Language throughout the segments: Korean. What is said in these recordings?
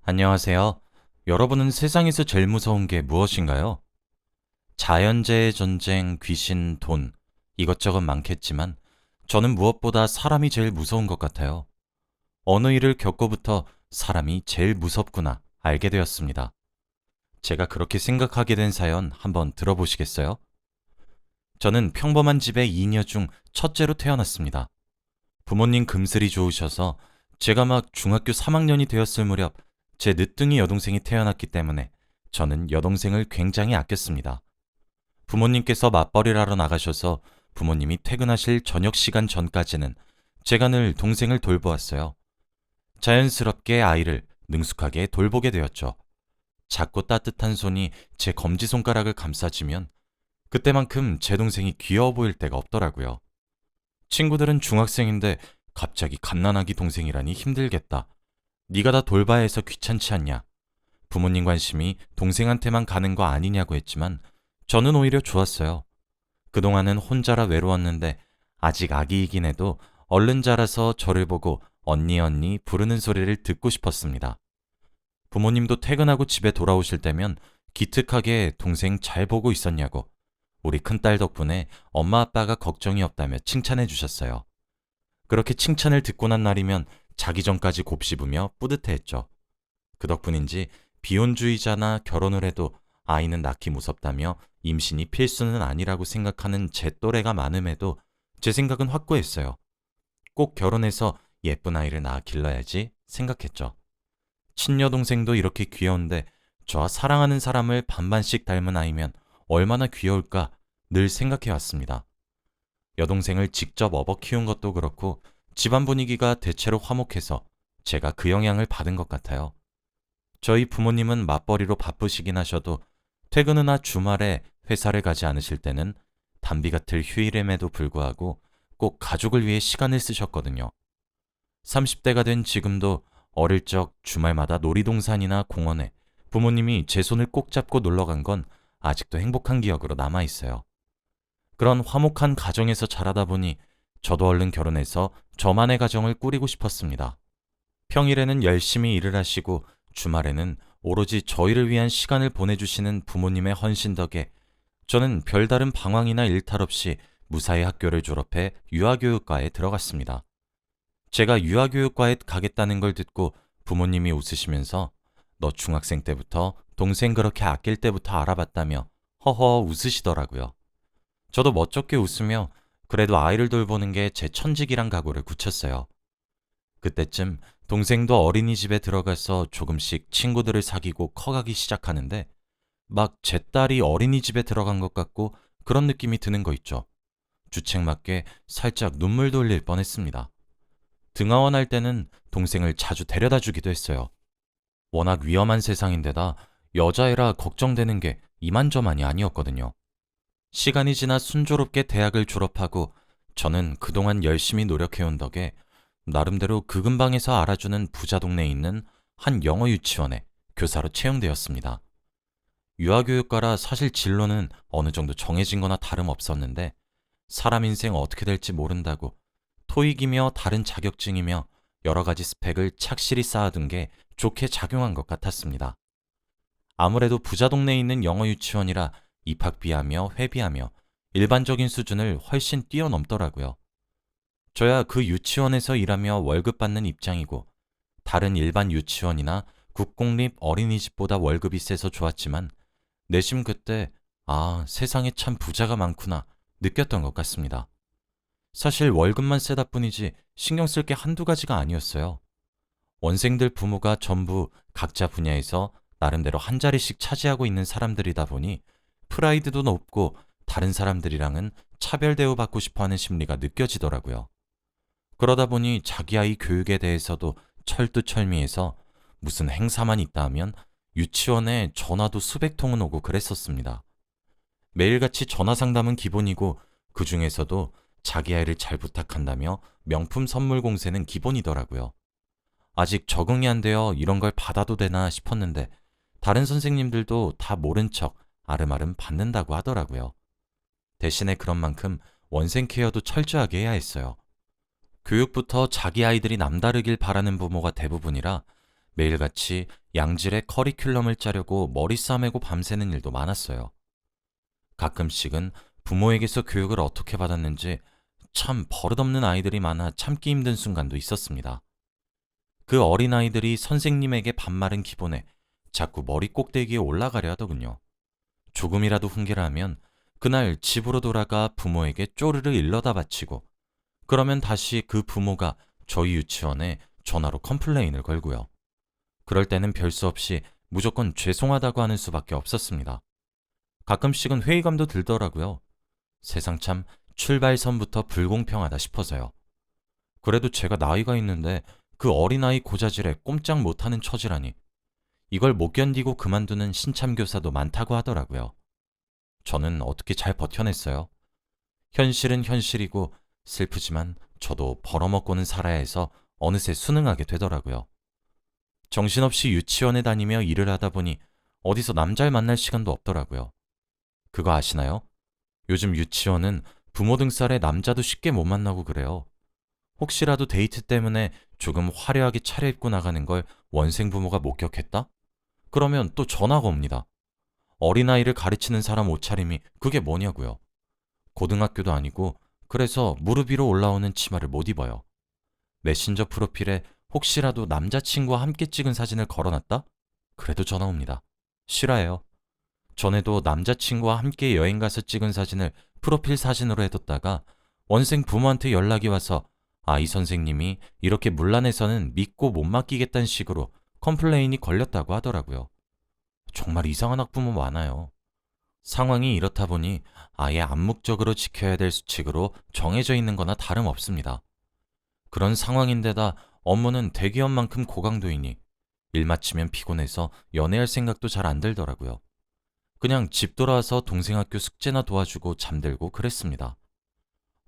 안녕하세요. 여러분은 세상에서 제일 무서운 게 무엇인가요? 자연재해, 전쟁, 귀신, 돈, 이것저것 많겠지만 저는 무엇보다 사람이 제일 무서운 것 같아요. 어느 일을 겪고부터 사람이 제일 무섭구나 알게 되었습니다. 제가 그렇게 생각하게 된 사연 한번 들어보시겠어요? 저는 평범한 집의 이녀 중 첫째로 태어났습니다. 부모님 금슬이 좋으셔서 제가 막 중학교 3학년이 되었을 무렵 제 늦둥이 여동생이 태어났기 때문에 저는 여동생을 굉장히 아꼈습니다. 부모님께서 맞벌이를 하러 나가셔서 부모님이 퇴근하실 저녁 시간 전까지는 제가 늘 동생을 돌보았어요. 자연스럽게 아이를 능숙하게 돌보게 되었죠. 작고 따뜻한 손이 제 검지손가락을 감싸주면 그때만큼 제 동생이 귀여워 보일 때가 없더라고요. 친구들은 중학생인데 갑자기 갓난아기 동생이라니 힘들겠다. 네가 다 돌봐야 해서 귀찮지 않냐. 부모님 관심이 동생한테만 가는 거 아니냐고 했지만 저는 오히려 좋았어요. 그동안은 혼자라 외로웠는데 아직 아기이긴 해도 얼른 자라서 저를 보고 언니 언니 부르는 소리를 듣고 싶었습니다. 부모님도 퇴근하고 집에 돌아오실 때면 기특하게 동생 잘 보고 있었냐고 우리 큰딸 덕분에 엄마 아빠가 걱정이 없다며 칭찬해 주셨어요. 그렇게 칭찬을 듣고 난 날이면 자기 전까지 곱씹으며 뿌듯해했죠. 그 덕분인지 비혼주의자나 결혼을 해도 아이는 낳기 무섭다며 임신이 필수는 아니라고 생각하는 제 또래가 많음에도 제 생각은 확고했어요. 꼭 결혼해서 예쁜 아이를 낳아 길러야지 생각했죠. 친여동생도 이렇게 귀여운데 저와 사랑하는 사람을 반반씩 닮은 아이면 얼마나 귀여울까 늘 생각해왔습니다. 여동생을 직접 업어 키운 것도 그렇고 집안 분위기가 대체로 화목해서 제가 그 영향을 받은 것 같아요. 저희 부모님은 맞벌이로 바쁘시긴 하셔도 퇴근이나 주말에 회사를 가지 않으실 때는 단비 같을 휴일임에도 불구하고 꼭 가족을 위해 시간을 쓰셨거든요. 30대가 된 지금도 어릴 적 주말마다 놀이동산이나 공원에 부모님이 제 손을 꼭 잡고 놀러 간 건 아직도 행복한 기억으로 남아있어요. 그런 화목한 가정에서 자라다 보니 저도 얼른 결혼해서 저만의 가정을 꾸리고 싶었습니다. 평일에는 열심히 일을 하시고 주말에는 오로지 저희를 위한 시간을 보내주시는 부모님의 헌신 덕에 저는 별다른 방황이나 일탈 없이 무사히 학교를 졸업해 유아교육과에 들어갔습니다. 제가 유아교육과에 가겠다는 걸 듣고 부모님이 웃으시면서 너 중학생 때부터 동생 그렇게 아낄 때부터 알아봤다며 허허 웃으시더라고요. 저도 멋쩍게 웃으며 그래도 아이를 돌보는 게 제 천직이란 각오를 굳혔어요. 그때쯤 동생도 어린이집에 들어가서 조금씩 친구들을 사귀고 커가기 시작하는데 막 제 딸이 어린이집에 들어간 것 같고 그런 느낌이 드는 거 있죠. 주책맞게 살짝 눈물 돌릴 뻔했습니다. 등하원할 때는 동생을 자주 데려다 주기도 했어요. 워낙 위험한 세상인데다 여자애라 걱정되는 게 이만저만이 아니었거든요. 시간이 지나 순조롭게 대학을 졸업하고 저는 그동안 열심히 노력해온 덕에 나름대로 그 근방에서 알아주는 부자 동네에 있는 한 영어 유치원에 교사로 채용되었습니다. 유아교육과라 사실 진로는 어느 정도 정해진 거나 다름없었는데 사람 인생 어떻게 될지 모른다고 토익이며 다른 자격증이며 여러 가지 스펙을 착실히 쌓아둔 게 좋게 작용한 것 같았습니다. 아무래도 부자 동네에 있는 영어 유치원이라 입학비하며 회비하며 일반적인 수준을 훨씬 뛰어넘더라고요. 저야 그 유치원에서 일하며 월급 받는 입장이고 다른 일반 유치원이나 국공립 어린이집보다 월급이 세서 좋았지만 내심 그때 세상에 참 부자가 많구나 느꼈던 것 같습니다. 사실 월급만 세다 뿐이지 신경 쓸 게 한두 가지가 아니었어요. 원생들 부모가 전부 각자 분야에서 나름대로 한 자리씩 차지하고 있는 사람들이다 보니 프라이드도 높고 다른 사람들이랑은 차별 대우받고 싶어하는 심리가 느껴지더라고요. 그러다 보니 자기 아이 교육에 대해서도 철두철미해서 무슨 행사만 있다 하면 유치원에 전화도 수백 통은 오고 그랬었습니다. 매일같이 전화 상담은 기본이고 그 중에서도 자기 아이를 잘 부탁한다며 명품 선물 공세는 기본이더라고요. 아직 적응이 안 되어 이런 걸 받아도 되나 싶었는데 다른 선생님들도 다 모른 척 아름아름 받는다고 하더라고요. 대신에 그런 만큼 원생 케어도 철저하게 해야 했어요. 교육부터 자기 아이들이 남다르길 바라는 부모가 대부분이라 매일같이 양질의 커리큘럼을 짜려고 머리 싸매고 밤새는 일도 많았어요. 가끔씩은 부모에게서 교육을 어떻게 받았는지 참 버릇없는 아이들이 많아 참기 힘든 순간도 있었습니다. 그 어린아이들이 선생님에게 반말은 기본에 자꾸 머리 꼭대기에 올라가려 하더군요. 조금이라도 훈계를 하면 그날 집으로 돌아가 부모에게 쪼르르 일러다 바치고, 그러면 다시 그 부모가 저희 유치원에 전화로 컴플레인을 걸고요. 그럴 때는 별 수 없이 무조건 죄송하다고 하는 수밖에 없었습니다. 가끔씩은 회의감도 들더라고요. 세상 참 출발선부터 불공평하다 싶어서요. 그래도 제가 나이가 있는데 그 어린아이 고자질에 꼼짝 못하는 처지라니, 이걸 못 견디고 그만두는 신참교사도 많다고 하더라고요. 저는 어떻게 잘 버텨냈어요. 현실은 현실이고 슬프지만 저도 벌어먹고는 살아야 해서 어느새 순응하게 되더라고요. 정신없이 유치원에 다니며 일을 하다 보니 어디서 남자를 만날 시간도 없더라고요. 그거 아시나요? 요즘 유치원은 부모 등살에 남자도 쉽게 못 만나고 그래요. 혹시라도 데이트 때문에 조금 화려하게 차려입고 나가는 걸 원생 부모가 목격했다? 그러면 또 전화가 옵니다. 어린아이를 가르치는 사람 옷차림이 그게 뭐냐고요. 고등학교도 아니고 그래서 무릎 위로 올라오는 치마를 못 입어요. 메신저 프로필에 혹시라도 남자친구와 함께 찍은 사진을 걸어놨다? 그래도 전화 옵니다. 싫어해요. 전에도 남자친구와 함께 여행 가서 찍은 사진을 프로필 사진으로 해뒀다가 원생 부모한테 연락이 와서 이 선생님이 이렇게 문란해서는 믿고 못 맡기겠다는 식으로 컴플레인이 걸렸다고 하더라고요. 정말 이상한 학부모 많아요. 상황이 이렇다 보니 아예 암묵적으로 지켜야 될 수칙으로 정해져 있는 거나 다름없습니다. 그런 상황인데다 업무는 대기업만큼 고강도이니 일 마치면 피곤해서 연애할 생각도 잘 안 들더라고요. 그냥 집 돌아와서 동생 학교 숙제나 도와주고 잠들고 그랬습니다.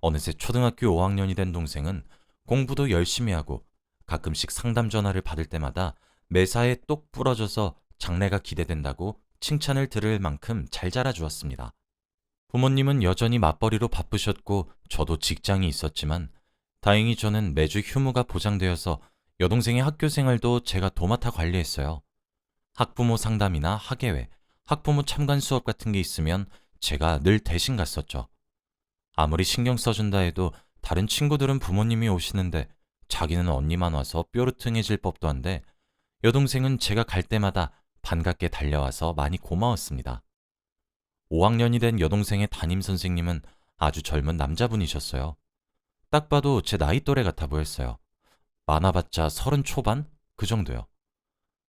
어느새 초등학교 5학년이 된 동생은 공부도 열심히 하고 가끔씩 상담 전화를 받을 때마다 매사에 똑 부러져서 장래가 기대된다고 칭찬을 들을 만큼 잘 자라주었습니다. 부모님은 여전히 맞벌이로 바쁘셨고 저도 직장이 있었지만 다행히 저는 매주 휴무가 보장되어서 여동생의 학교 생활도 제가 도맡아 관리했어요. 학부모 상담이나 학예회, 학부모 참관 수업 같은 게 있으면 제가 늘 대신 갔었죠. 아무리 신경 써준다 해도 다른 친구들은 부모님이 오시는데 자기는 언니만 와서 뾰루퉁해질 법도 한데 여동생은 제가 갈 때마다 반갑게 달려와서 많이 고마웠습니다. 5학년이 된 여동생의 담임 선생님은 아주 젊은 남자분이셨어요. 딱 봐도 제 나이 또래 같아 보였어요. 많아봤자 30 초반? 그 정도요.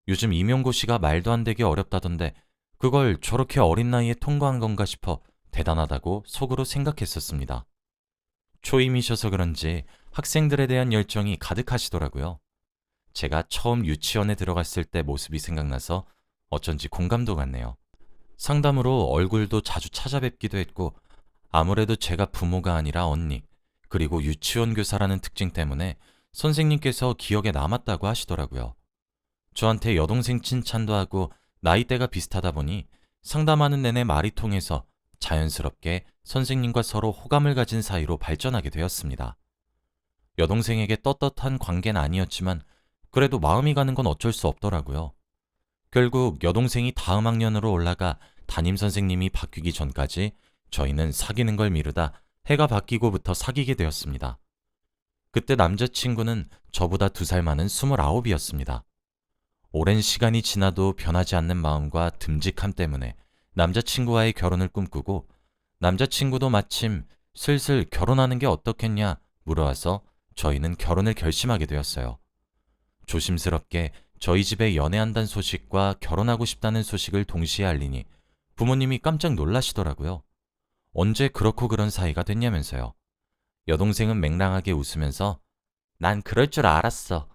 요즘 임용고시가 말도 안 되게 어렵다던데 그걸 저렇게 어린 나이에 통과한 건가 싶어 대단하다고 속으로 생각했었습니다. 초임이셔서 그런지 학생들에 대한 열정이 가득하시더라고요. 제가 처음 유치원에 들어갔을 때 모습이 생각나서 어쩐지 공감도 갔네요. 상담으로 얼굴도 자주 찾아뵙기도 했고 아무래도 제가 부모가 아니라 언니, 그리고 유치원 교사라는 특징 때문에 선생님께서 기억에 남았다고 하시더라고요. 저한테 여동생 칭찬도 하고 나이대가 비슷하다 보니 상담하는 내내 말이 통해서 자연스럽게 선생님과 서로 호감을 가진 사이로 발전하게 되었습니다. 여동생에게 떳떳한 관계는 아니었지만 그래도 마음이 가는 건 어쩔 수 없더라고요. 결국 여동생이 다음 학년으로 올라가 담임선생님이 바뀌기 전까지 저희는 사귀는 걸 미루다 해가 바뀌고부터 사귀게 되었습니다. 그때 남자친구는 저보다 2살 많은 29이었습니다. 오랜 시간이 지나도 변하지 않는 마음과 듬직함 때문에 남자친구와의 결혼을 꿈꾸고 남자친구도 마침 슬슬 결혼하는 게 어떻겠냐 물어와서 저희는 결혼을 결심하게 되었어요. 조심스럽게 저희 집에 연애한다는 소식과 결혼하고 싶다는 소식을 동시에 알리니 부모님이 깜짝 놀라시더라고요. 언제 그렇고 그런 사이가 됐냐면서요. 여동생은 맹랑하게 웃으면서 난 그럴 줄 알았어.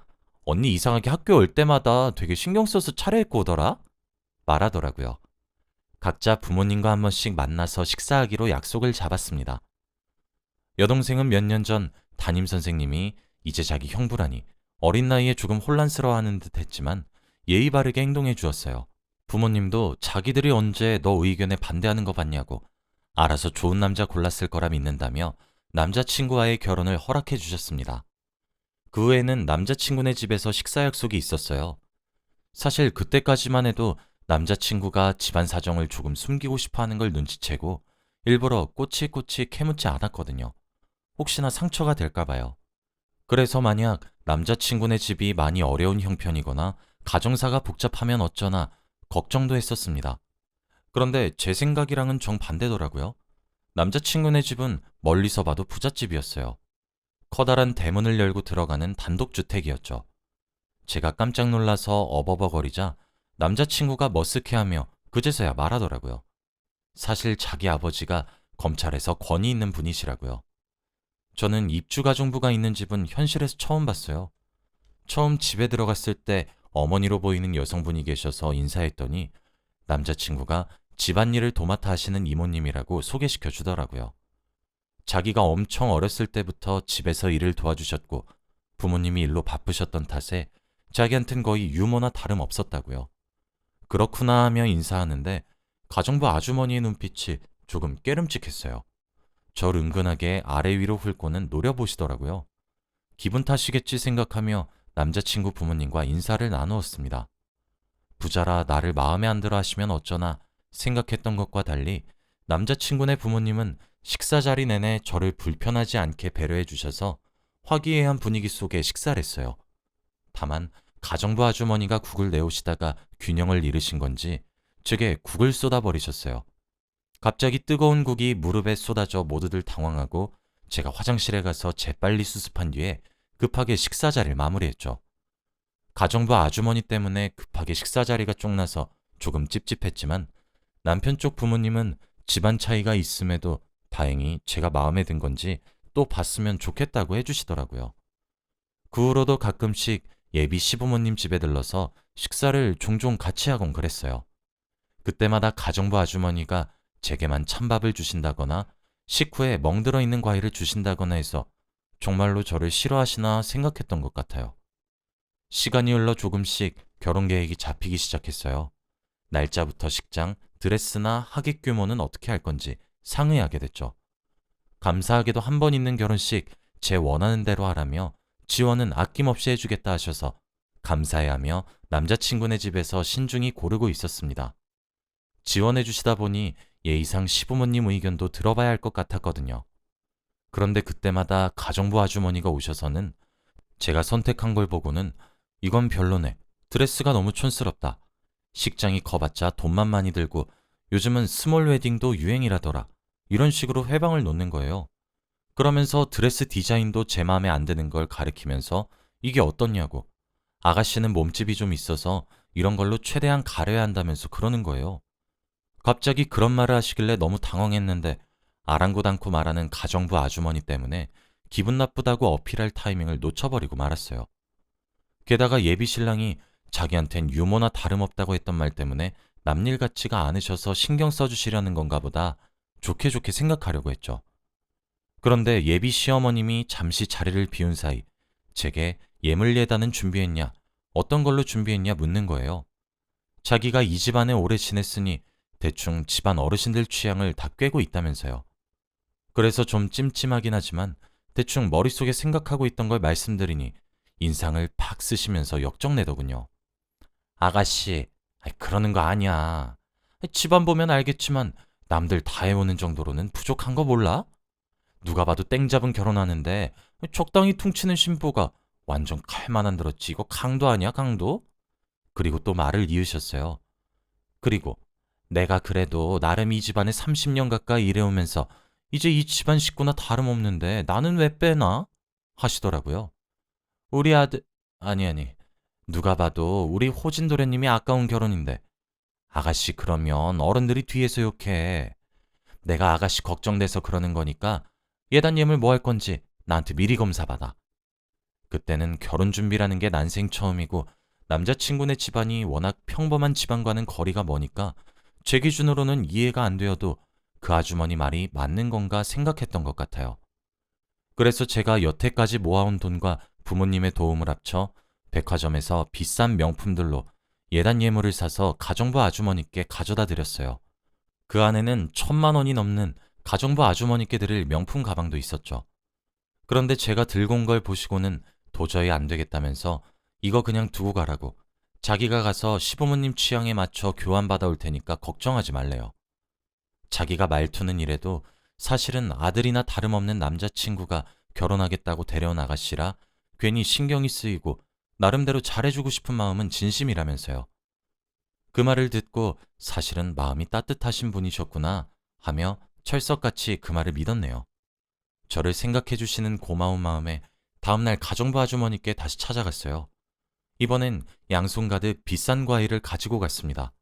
언니 이상하게 학교 올 때마다 되게 신경 써서 차려입고 오더라? 말하더라고요. 각자 부모님과 한 번씩 만나서 식사하기로 약속을 잡았습니다. 여동생은 몇 년 전 담임선생님이 이제 자기 형부라니 어린 나이에 조금 혼란스러워하는 듯 했지만 예의 바르게 행동해 주었어요. 부모님도 자기들이 언제 너 의견에 반대하는 거 봤냐고 알아서 좋은 남자 골랐을 거라 믿는다며 남자친구와의 결혼을 허락해 주셨습니다. 그 후에는 남자친구네 집에서 식사 약속이 있었어요. 사실 그때까지만 해도 남자친구가 집안 사정을 조금 숨기고 싶어 하는 걸 눈치채고 일부러 꼬치꼬치 캐묻지 않았거든요. 혹시나 상처가 될까 봐요. 그래서 만약 남자친구네 집이 많이 어려운 형편이거나 가정사가 복잡하면 어쩌나 걱정도 했었습니다. 그런데 제 생각이랑은 정반대더라고요. 남자친구네 집은 멀리서 봐도 부잣집이었어요. 커다란 대문을 열고 들어가는 단독주택이었죠. 제가 깜짝 놀라서 어버버거리자 남자친구가 머쓱해하며 그제서야 말하더라고요. 사실 자기 아버지가 검찰에서 권위 있는 분이시라고요. 저는 입주가정부가 있는 집은 현실에서 처음 봤어요. 처음 집에 들어갔을 때 어머니로 보이는 여성분이 계셔서 인사했더니 남자친구가 집안일을 도맡아 하시는 이모님이라고 소개시켜 주더라고요. 자기가 엄청 어렸을 때부터 집에서 일을 도와주셨고 부모님이 일로 바쁘셨던 탓에 자기한텐 거의 유모나 다름없었다고요. 그렇구나 하며 인사하는데 가정부 아주머니의 눈빛이 조금 깨름직했어요. 절 은근하게 아래 위로 훑고는 노려보시더라고요. 기분 탓이겠지 생각하며 남자친구 부모님과 인사를 나누었습니다. 부자라 나를 마음에 안 들어 하시면 어쩌나 생각했던 것과 달리 남자친구네 부모님은 식사 자리 내내 저를 불편하지 않게 배려해 주셔서 화기애애한 분위기 속에 식사를 했어요. 다만 가정부 아주머니가 국을 내오시다가 균형을 잃으신 건지 제게 국을 쏟아버리셨어요. 갑자기 뜨거운 국이 무릎에 쏟아져 모두들 당황하고 제가 화장실에 가서 재빨리 수습한 뒤에 급하게 식사 자리를 마무리했죠. 가정부 아주머니 때문에 급하게 식사 자리가 쫑나서 조금 찝찝했지만 남편 쪽 부모님은 집안 차이가 있음에도 다행히 제가 마음에 든 건지 또 봤으면 좋겠다고 해주시더라고요. 그 후로도 가끔씩 예비 시부모님 집에 들러서 식사를 종종 같이 하곤 그랬어요. 그때마다 가정부 아주머니가 제게만 찬밥을 주신다거나 식후에 멍들어 있는 과일을 주신다거나 해서 정말로 저를 싫어하시나 생각했던 것 같아요. 시간이 흘러 조금씩 결혼 계획이 잡히기 시작했어요. 날짜부터 식장, 드레스나 하객 규모는 어떻게 할 건지 상의하게 됐죠. 감사하게도 한 번 있는 결혼식 제 원하는 대로 하라며 지원은 아낌없이 해주겠다 하셔서 감사해하며 남자친구네 집에서 신중히 고르고 있었습니다. 지원해 주시다 보니 예의상 시부모님 의견도 들어봐야 할 것 같았거든요. 그런데 그때마다 가정부 아주머니가 오셔서는 제가 선택한 걸 보고는 이건 별로네. 드레스가 너무 촌스럽다. 식장이 커봤자 돈만 많이 들고 요즘은 스몰 웨딩도 유행이라더라. 이런 식으로 회방을 놓는 거예요. 그러면서 드레스 디자인도 제 마음에 안 드는 걸 가리키면서 이게 어떻냐고. 아가씨는 몸집이 좀 있어서 이런 걸로 최대한 가려야 한다면서 그러는 거예요. 갑자기 그런 말을 하시길래 너무 당황했는데 아랑곳않고 말하는 가정부 아주머니 때문에 기분 나쁘다고 어필할 타이밍을 놓쳐버리고 말았어요. 게다가 예비 신랑이 자기한텐 유머나 다름없다고 했던 말 때문에 남일 같지가 않으셔서 신경 써주시려는 건가 보다 좋게 좋게 생각하려고 했죠. 그런데 예비 시어머님이 잠시 자리를 비운 사이 제게 예물 예단은 준비했냐, 어떤 걸로 준비했냐 묻는 거예요. 자기가 이 집안에 오래 지냈으니 대충 집안 어르신들 취향을 다 꿰고 있다면서요. 그래서 좀 찜찜하긴 하지만 대충 머릿속에 생각하고 있던 걸 말씀드리니 인상을 팍 쓰시면서 역정내더군요. 아가씨, 그러는 거 아니야. 집안 보면 알겠지만 남들 다 해오는 정도로는 부족한 거 몰라? 누가 봐도 땡 잡은 결혼하는데 적당히 퉁치는 신부가 완전 칼만 안 들었지. 이거 강도 아니야, 강도? 그리고 또 말을 이으셨어요. 그리고 내가 그래도 나름 이 집안에 30년 가까이 일해오면서 이제 이 집안 식구나 다름없는데 나는 왜 빼나? 하시더라고요. 우리 아들, 아니. 누가 봐도 우리 호진도련님이 아까운 결혼인데 아가씨 그러면 어른들이 뒤에서 욕해. 내가 아가씨 걱정돼서 그러는 거니까 예단 예물 뭐 할 건지 나한테 미리 검사받아. 그때는 결혼 준비라는 게 난생 처음이고 남자친구네 집안이 워낙 평범한 집안과는 거리가 머니까 제 기준으로는 이해가 안 되어도 그 아주머니 말이 맞는 건가 생각했던 것 같아요. 그래서 제가 여태까지 모아온 돈과 부모님의 도움을 합쳐 백화점에서 비싼 명품들로 예단 예물을 사서 가정부 아주머니께 가져다 드렸어요. 그 안에는 1,000만 원이 넘는 가정부 아주머니께 드릴 명품 가방도 있었죠. 그런데 제가 들고 온 걸 보시고는 도저히 안 되겠다면서 이거 그냥 두고 가라고 자기가 가서 시부모님 취향에 맞춰 교환받아 올 테니까 걱정하지 말래요. 자기가 말투는 이래도 사실은 아들이나 다름없는 남자친구가 결혼하겠다고 데려온 아가씨라 괜히 신경이 쓰이고 나름대로 잘해주고 싶은 마음은 진심이라면서요. 그 말을 듣고 사실은 마음이 따뜻하신 분이셨구나 하며 철석같이 그 말을 믿었네요. 저를 생각해 주시는 고마운 마음에 다음날 가정부 아주머니께 다시 찾아갔어요. 이번엔 양손 가득 비싼 과일을 가지고 갔습니다.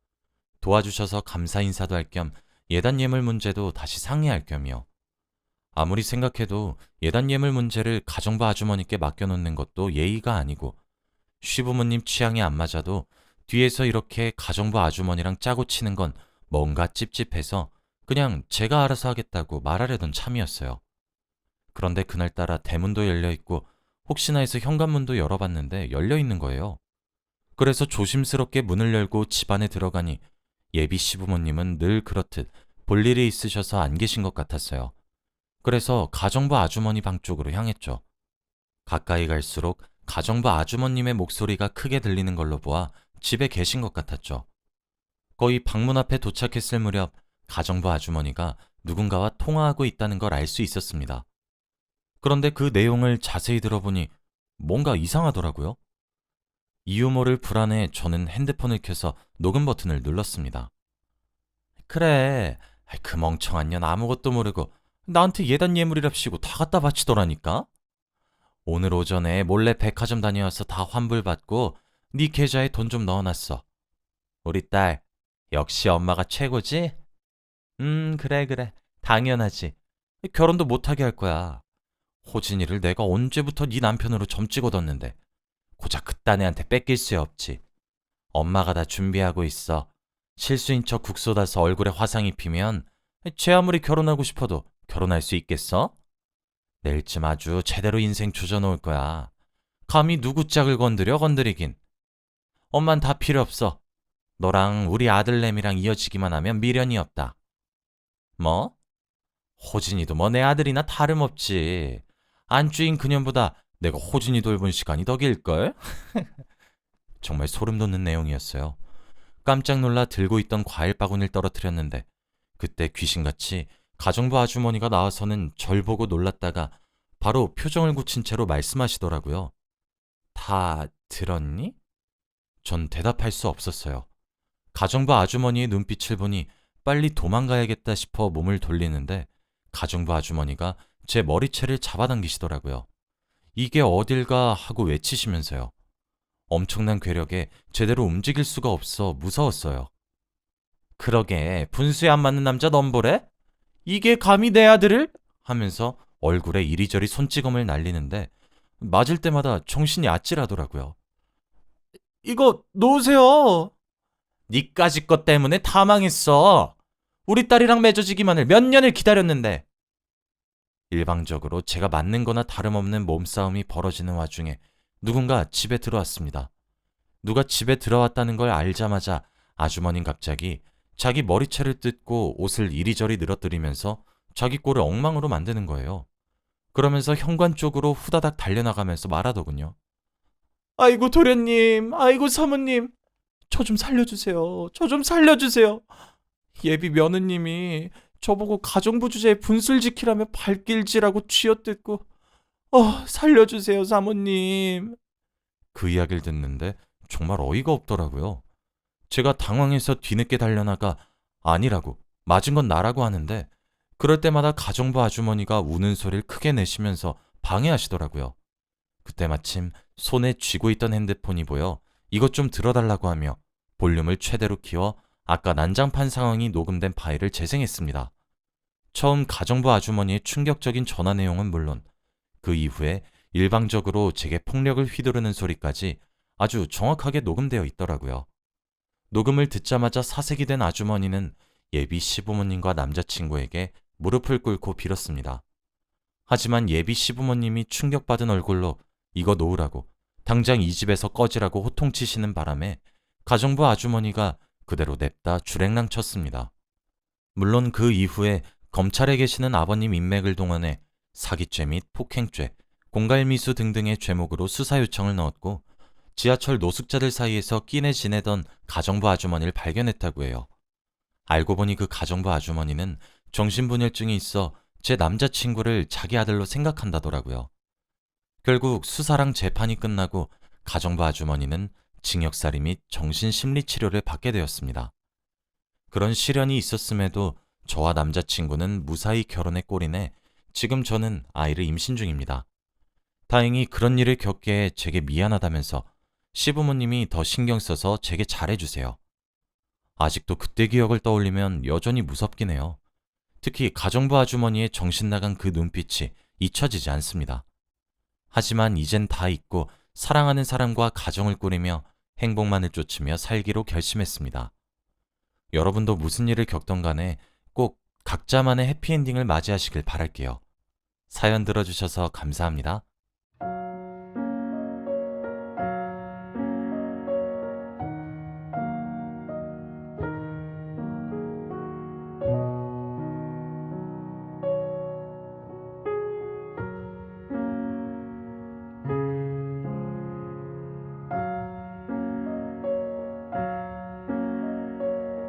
도와주셔서 감사 인사도 할 겸 예단 예물 문제도 다시 상의할 겸이요. 아무리 생각해도 예단 예물 문제를 가정부 아주머니께 맡겨놓는 것도 예의가 아니고 시부모님 취향이 안 맞아도 뒤에서 이렇게 가정부 아주머니랑 짜고 치는 건 뭔가 찝찝해서 그냥 제가 알아서 하겠다고 말하려던 참이었어요. 그런데 그날따라 대문도 열려있고 혹시나 해서 현관문도 열어봤는데 열려있는 거예요. 그래서 조심스럽게 문을 열고 집 안에 들어가니 예비 시부모님은 늘 그렇듯 볼 일이 있으셔서 안 계신 것 같았어요. 그래서 가정부 아주머니 방 쪽으로 향했죠. 가까이 갈수록 가정부 아주머님의 목소리가 크게 들리는 걸로 보아 집에 계신 것 같았죠. 거의 방문 앞에 도착했을 무렵 가정부 아주머니가 누군가와 통화하고 있다는 걸 알 수 있었습니다. 그런데 그 내용을 자세히 들어보니 뭔가 이상하더라고요. 이유 모를 불안에 저는 핸드폰을 켜서 녹음 버튼을 눌렀습니다. 그래, 그 멍청한 년 아무것도 모르고 나한테 예단 예물이랍시고 다 갖다 바치더라니까? 오늘 오전에 몰래 백화점 다녀와서 다 환불받고 네 계좌에 돈 좀 넣어놨어. 우리 딸, 역시 엄마가 최고지? 그래. 당연하지. 결혼도 못하게 할 거야. 호진이를 내가 언제부터 네 남편으로 점 찍어뒀는데 고작 그딴 애한테 뺏길 수 없지. 엄마가 다 준비하고 있어. 실수인 척 국 쏟아서 얼굴에 화상 입히면 쟤 아무리 결혼하고 싶어도 결혼할 수 있겠어? 내일쯤 아주 제대로 인생 조져놓을 거야. 감히 누구 짝을 건드리긴. 엄만 다 필요 없어. 너랑 우리 아들내미랑 이어지기만 하면 미련이 없다. 뭐? 호진이도 뭐 내 아들이나 다름없지. 안주인 그년보다 내가 호진이 돌본 시간이 더 길걸? 정말 소름 돋는 내용이었어요. 깜짝 놀라 들고 있던 과일 바구니를 떨어뜨렸는데 그때 귀신같이 가정부 아주머니가 나와서는 절 보고 놀랐다가 바로 표정을 굳힌 채로 말씀하시더라고요. 다 들었니? 전 대답할 수 없었어요. 가정부 아주머니의 눈빛을 보니 빨리 도망가야겠다 싶어 몸을 돌리는데 가정부 아주머니가 제 머리채를 잡아당기시더라고요. 이게 어딜 가 하고 외치시면서요. 엄청난 괴력에 제대로 움직일 수가 없어 무서웠어요. 그러게 분수에 안 맞는 남자 넘보래? 이게 감히 내 아들을? 하면서 얼굴에 이리저리 손찌검을 날리는데 맞을 때마다 정신이 아찔하더라고요. 이거 놓으세요. 니까짓 것 때문에 다 망했어. 우리 딸이랑 맺어지기만을 몇 년을 기다렸는데. 일방적으로 제가 맞는 거나 다름없는 몸싸움이 벌어지는 와중에 누군가 집에 들어왔습니다. 누가 집에 들어왔다는 걸 알자마자 아주머니는 갑자기 자기 머리채를 뜯고 옷을 이리저리 늘어뜨리면서 자기 꼴을 엉망으로 만드는 거예요. 그러면서 현관 쪽으로 후다닥 달려나가면서 말하더군요. 아이고 도련님, 아이고 사모님, 저 좀 살려주세요. 저 좀 살려주세요. 예비 며느님이 저보고 가정부 주제에 분술 지키라며 발길질하고 쥐어뜯고 살려주세요 사모님. 그 이야기를 듣는데 정말 어이가 없더라고요. 제가 당황해서 뒤늦게 달려나가 아니라고, 맞은 건 나라고 하는데 그럴 때마다 가정부 아주머니가 우는 소리를 크게 내시면서 방해하시더라고요. 그때 마침 손에 쥐고 있던 핸드폰이 보여 이것 좀 들어달라고 하며 볼륨을 최대로 키워 아까 난장판 상황이 녹음된 파일을 재생했습니다. 처음 가정부 아주머니의 충격적인 전화 내용은 물론 그 이후에 일방적으로 제게 폭력을 휘두르는 소리까지 아주 정확하게 녹음되어 있더라고요. 녹음을 듣자마자 사색이 된 아주머니는 예비 시부모님과 남자친구에게 무릎을 꿇고 빌었습니다. 하지만 예비 시부모님이 충격받은 얼굴로 이거 놓으라고, 당장 이 집에서 꺼지라고 호통치시는 바람에 가정부 아주머니가 그대로 냅다 주랭랑 쳤습니다. 물론 그 이후에 검찰에 계시는 아버님 인맥을 동원해 사기죄 및 폭행죄, 공갈미수 등등의 죄목으로 수사 요청을 넣었고 지하철 노숙자들 사이에서 끼내 지내던 가정부 아주머니를 발견했다고 해요. 알고 보니 그 가정부 아주머니는 정신분열증이 있어 제 남자친구를 자기 아들로 생각한다더라고요. 결국 수사랑 재판이 끝나고 가정부 아주머니는 징역살이 및 정신심리치료를 받게 되었습니다. 그런 시련이 있었음에도 저와 남자친구는 무사히 결혼에 꼴이내 지금 저는 아이를 임신 중입니다. 다행히 그런 일을 겪게 제게 미안하다면서 시부모님이 더 신경 써서 제게 잘해주세요. 아직도 그때 기억을 떠올리면 여전히 무섭긴 해요. 특히 가정부 아주머니의 정신 나간 그 눈빛이 잊혀지지 않습니다. 하지만 이젠 다 잊고 사랑하는 사람과 가정을 꾸리며 행복만을 쫓으며 살기로 결심했습니다. 여러분도 무슨 일을 겪던 간에 꼭 각자만의 해피엔딩을 맞이하시길 바랄게요. 사연 들어주셔서 감사합니다.